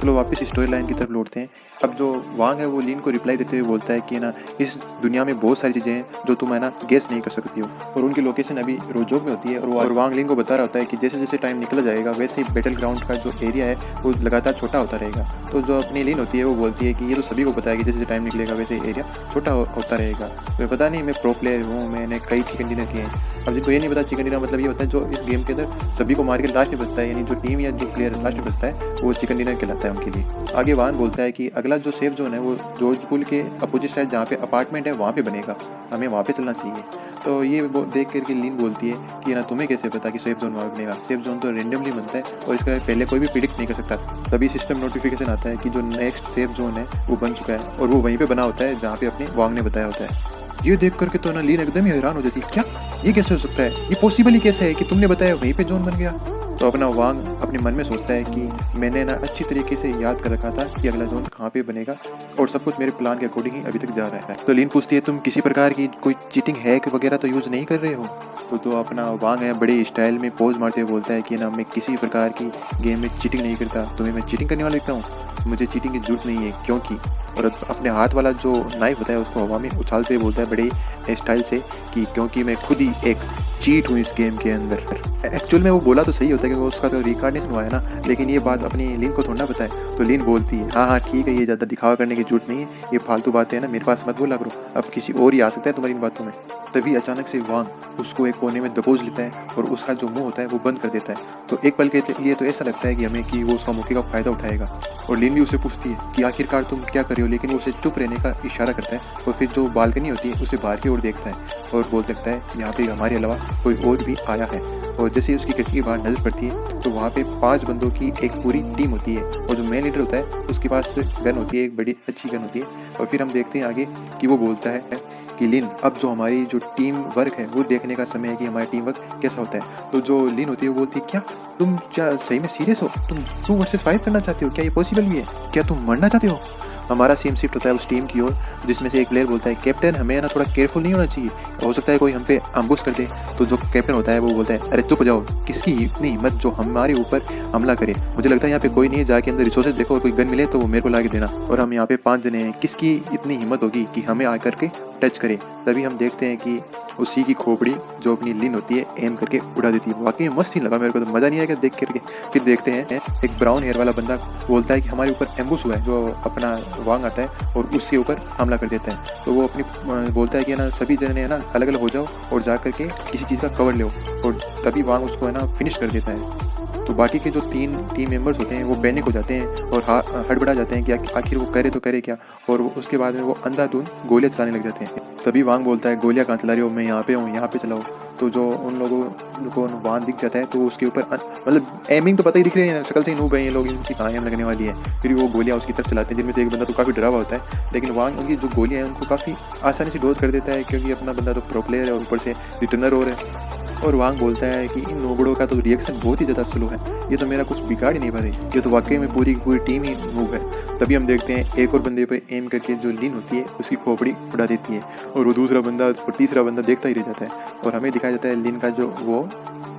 चलो वापस स्टोरी लाइन की तरफ लौटते हैं। अब जो वांग है वो लिन को रिप्लाई देते हुए बोलता है कि ना इस दुनिया में बहुत सारी चीज़ें हैं जो तुम है ना गेस नहीं कर सकती हो, और उनकी लोकेशन अभी रोजोक में होती है। और वांग लिन को बता रहा होता है कि जैसे जैसे टाइम निकला जाएगा वैसे ही बैटल ग्राउंड का जो एरिया है वो लगातार छोटा होता रहेगा। तो जो अपनी लिन होती है वो बोलती है कि ये तो सभी को पता है कि जैसे जैसे टाइम निकलेगा वैसे एरिया छोटा होता रहेगा। मैं पता नहीं, मैं प्रो प्लेयर हूँ, मैंने कई चिकन डिनर किए हैं। अब जिनको ये नहीं पता, चिकन डिनर मतलब ये होता है जो इस गेम के अंदर सभी को मार के लास्ट में बचता है, यानी जो टीम या जो प्लेयर लास्ट में बचता है वो चिकन डिनर कहलाता है उनके लिए। आगे वांग बोलता है कि अगला जो सेफ जोन है वो जॉर्ज पुल के अपोजिट साइड जहाँ पे अपार्टमेंट है वहाँ पे बनेगा, हमें वहाँ पे चलना चाहिए। तो ये देख करके लिन बोलती है कि ना तुम्हें कैसे पता कि सेफ जोन वहाँ बनेगा, सेफ जोन तो रेंडमली बनता है और इसका पहले कोई भी प्रिडिक्ट नहीं कर सकता। तभी सिस्टम नोटिफिकेशन आता है कि जो नेक्स्ट सेफ जोन है वो बन चुका है और वो वहीं पे बना होता है जहाँ पे अपने वांग ने बताया होता है। ये देख करके तो ना लिन एकदम ही हैरान हो जाती है, क्या ये कैसे हो सकता है, ये पॉसिबल ही कैसे है कि तुमने बताया वहीं पे जोन बन गया। तो अपना वांग अपने मन में सोचता है कि मैंने ना अच्छी तरीके से याद कर रखा था कि अगला जोन कहाँ पे बनेगा और सब कुछ मेरे प्लान के अकॉर्डिंग ही अभी तक जा रहा है। तो लिन पूछती है तुम किसी प्रकार की कोई चीटिंग हैक वगैरह तो यूज़ नहीं कर रहे हो। तो अपना वांग है बड़े स्टाइल में पोज मारते हुए बोलता है कि ना मैं किसी प्रकार की गेम में चीटिंग नहीं करता, तुम्हें मैं चीटिंग करने वाला लगता हूँ, मुझे चीटिंग की जरूरत नहीं है क्योंकि। और अपने हाथ वाला जो नाइफ होता है उसको हवा में उछालते हुए बोलता है बड़े स्टाइल से कि क्योंकि मैं खुद ही एक चीट हूँ इस गेम के अंदर। एक्चुअल में वो बोला तो सही होता है क्योंकि उसका तो रिकॉर्डिंग हुआ है ना, लेकिन ये बात अपनी लिन को थोड़ा ना बताए। तो लिन बोलती है हाँ ठीक है, ये ज़्यादा दिखावा करने की जरूरत नहीं है, ये फालतू बातें हैं ना मेरे पास मत बोला करो, अब किसी और ही आ सकता है तुम्हारी इन बातों में। तभी अचानक से वांग उसको एक कोने में दबोच लेता है और उसका जो मुंह होता है वो बंद कर देता है। तो एक पल के लिए तो ऐसा लगता है कि हमें कि वो उसका मौके का फ़ायदा उठाएगा। और लिन भी उससे पूछती है कि आखिरकार तुम क्या कर रहे हो, लेकिन वो उसे चुप रहने का इशारा करता है और फिर जो बालकनी होती है उसे बाहर की ओर देखता है और बोल सकता है यहाँ पे हमारे अलावा कोई और भी आया है। और जैसे ही उसकी खिड़की के बाहर नजर पड़ती है तो वहाँ पे 5 बंदों की एक पूरी टीम होती है और जो मेन लीडर होता है उसके पास गन होती है, एक बड़ी अच्छी गन होती है। और फिर हम देखते हैं आगे कि वो बोलता है कि लिन, अब जो हमारी जो टीम वर्क है वो देखने का समय है कि हमारा टीम वर्क कैसा होता है। तो जो लिन होती है वो बोलती है, क्या तुम क्या सही में सीरियस हो? तुम 2 वर्सेस 5 करना चाहते हो? क्या ये पॉसिबल भी है? क्या तुम मरना चाहते हो? हमारा सीन शिफ्ट होता है उस टीम की ओर, जिसमें से एक प्लेयर बोलता है, कैप्टन हमें ना थोड़ा केयरफुल नहीं होना चाहिए, हो सकता है कोई हम पे अम्बुश कर दे। तो जो कैप्टन होता है वो बोलता है, अरे चुप जाओ, किसकी इतनी हिम्मत जो हमारे ऊपर हमला करे? मुझे लगता है यहाँ पे कोई नहीं है, जाके अंदर रिसोर्सेज देखो और कोई गन मिले तो वो मेरे को ला के देना। और हम यहाँ पे 5 जने हैं, किसकी इतनी हिम्मत होगी कि हमें आकर के टच करे? तभी हम देखते हैं कि उसी की खोपड़ी जो अपनी लिन होती है एम करके उड़ा देती है। वाकई में मस्त सीन लगा मेरे को, तो मज़ा नहीं आया देख करके। फिर देखते हैं एक ब्राउन हेयर वाला बंदा बोलता है कि हमारे ऊपर एम्बुश हुआ है, जो अपना वांग आता है और उसके ऊपर हमला कर देता है। तो वो अपनी बोलता है कि ना सभी जने है ना अलग अलग हो जाओ और जा करके किसी चीज़ का कवर लो, और तभी वांग उसको है ना फिनिश कर देता है। तो बाकी के जो 3 टीम मेंबर्स होते हैं वो पैनिक हो जाते हैं और हड़बड़ा जाते हैं कि आखिर वो करे तो करे क्या, और उसके बाद में वो अंधाधुंध गोलियां चलाने लग जाते हैं। तभी वांग बोलता है, गोलियां कहाँ चला रही हो? मैं यहाँ पे हूँ, यहाँ पे चलाओ। तो जो उन लोगों को वांग दिख जाता है तो उसके ऊपर मतलब एमिंग तो पता ही दिख रही है, शक्ल से ही नूब है ये लोग, इनकी कहाँ एम लगने वाली है। फिर वो गोलियां उसकी तरफ चलाते हैं, जिनमें से एक बंदा तो काफ़ी डरा हुआ होता है, लेकिन वांग उनकी जो गोलियां हैं उनको काफ़ी आसानी से डोज कर देता है, क्योंकि अपना बंदा तो प्रो प्लेयर है और ऊपर से रिटर्नर और है। और वांग बोलता है कि इन नूबड़ों का तो रिएक्शन बहुत ही ज़्यादा स्लो है, ये तो मेरा कुछ बिगाड़ ही नहीं पा रही, ये तो वाकई में पूरी की पूरी टीम ही नूब है। तभी हम देखते हैं एक और बंदे पे एम करके जो लिन होती है उसकी खोपड़ी उड़ा देती है, और वो दूसरा बंदा और तीसरा बंदा देखता ही रह जाता है, और हमें दिखाया जाता है लिन का जो वो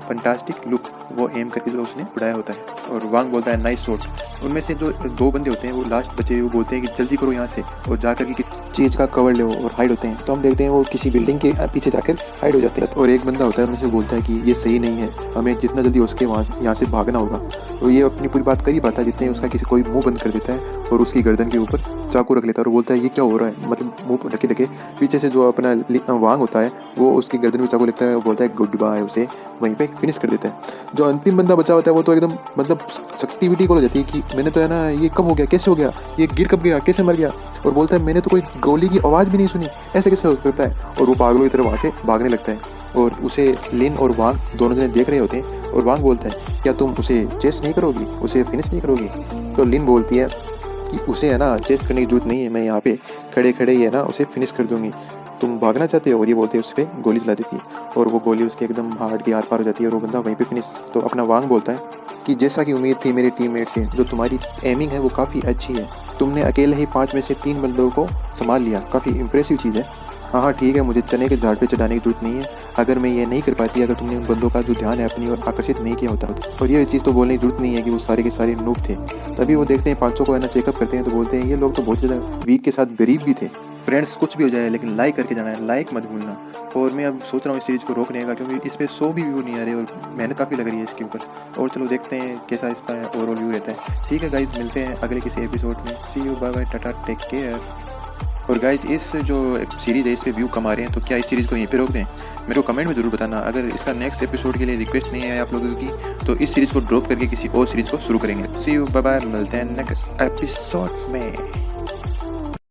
फंटास्टिक लुक वो एम करके जो उसने उड़ाया होता है। और वांग बोलता है, नाइस शॉट। उनमें से जो 2 बंदे होते हैं वो लास्ट बचे, वो बोलते हैं कि जल्दी करो यहाँ से, और जाकर के चीज़ का कवर ले और हाइड होते हैं। तो हम देखते हैं वो किसी बिल्डिंग के पीछे जाकर हाइड हो जाते हैं, और एक बंदा होता है उनसे बोलता है कि ये सही नहीं है, हमें जितना जल्दी हो सके यहाँ से भागना होगा। तो ये अपनी पूरी बात कर ही पाता है जितने उसका किसी कोई मुंह बंद कर देता है और उसकी गर्दन के ऊपर चाकू रख लेता है, और बोलता है ये क्या हो रहा है, मतलब मुंह ढके ढके पीछे से जो अपना वांग होता है वो उसकी गर्दन में चाकू लगता है और बोलता है गुड बाय, उसे वहीं पे फिनिश कर देता है। जो अंतिम बंदा बचा होता है वो तो एकदम मतलब एक्टिविटी को हो जाती है कि मैंने तो है ना, ये कब हो गया, कैसे हो गया, ये गिर कब गया, कैसे मर गया, और बोलता है मैंने तो कोई गोली की आवाज़ भी नहीं सुनी, ऐसे कैसे हो सकता है, और वो पागलों की तरह वहाँ से भागने लगता है। और उसे लिन और वांग दोनों जने देख रहे होते हैं, और वांग बोलता है, क्या तुम उसे चेस नहीं करोगी, उसे फिनिश नहीं करोगी? तो लिन बोलती है कि उसे है ना चेस करने की जरूरत नहीं है, मैं यहाँ पे खड़े खड़े ही है ना उसे फिनिश कर दूंगी, तुम भागना चाहते हो? और ये बोलते हैं उस पर गोली चला देती है, और वो गोली उसके एकदम हार्ट के आर पार हो जाती है और वो बंदा वहीं पे फिनिश। तो अपना वांग बोलता है कि जैसा कि उम्मीद थी मेरे टीममेट से, जो तुम्हारी एमिंग है वो काफ़ी अच्छी है, तुमने अकेले ही 5 में से 3 बंदों को संभाल लिया, काफ़ी इंप्रेसिव चीज़ है। हाँ ठीक है, मुझे चने के झाड़ पे चढ़ाने की जरूरत नहीं है, अगर मैं ये नहीं कर पाती, अगर तुमने उन बंदों का जो ध्यान है अपनी ओर आकर्षित नहीं किया होता। और ये चीज़ तो बोलने की जरूरत नहीं है कि वो सारे के सारे नूब थे। तभी वो देखते हैं 500 को है ना चेकअप करते हैं, तो बोलते हैं ये लोग तो बहुत ज़्यादा वीक के साथ गरीब भी थे। फ्रेंड्स कुछ भी हो जाए लेकिन लाइक करके जाना है, लाइक मत भूलना। और मैं अब सोच रहा हूँ इस सीरीज़ को रोकने का, क्योंकि इस पर 100 भी व्यू नहीं आ रहे और मेहनत काफ़ी लग रही है इसके ऊपर। और चलो देखते हैं कैसा इसका ओवरऑल व्यू रहता है। ठीक है गाइज, मिलते हैं अगले किसी एपिसोड में। See you, bye bye, tata, take care. और गाइज इस जो सीरीज़ है इस पे व्यू कमा रहे हैं, तो क्या इस सीरीज़ को यहीं पे रोक दें? मेरे को कमेंट में ज़रूर बताना। अगर इसका नेक्स्ट एपिसोड के लिए रिक्वेस्ट नहीं है आप लोगों की, तो इस सीरीज़ को ड्रॉप करके किसी और सीरीज़ को शुरू करेंगे। सी यू, बाय बाय, मिलते हैं नेक्स्ट एपिसोड में।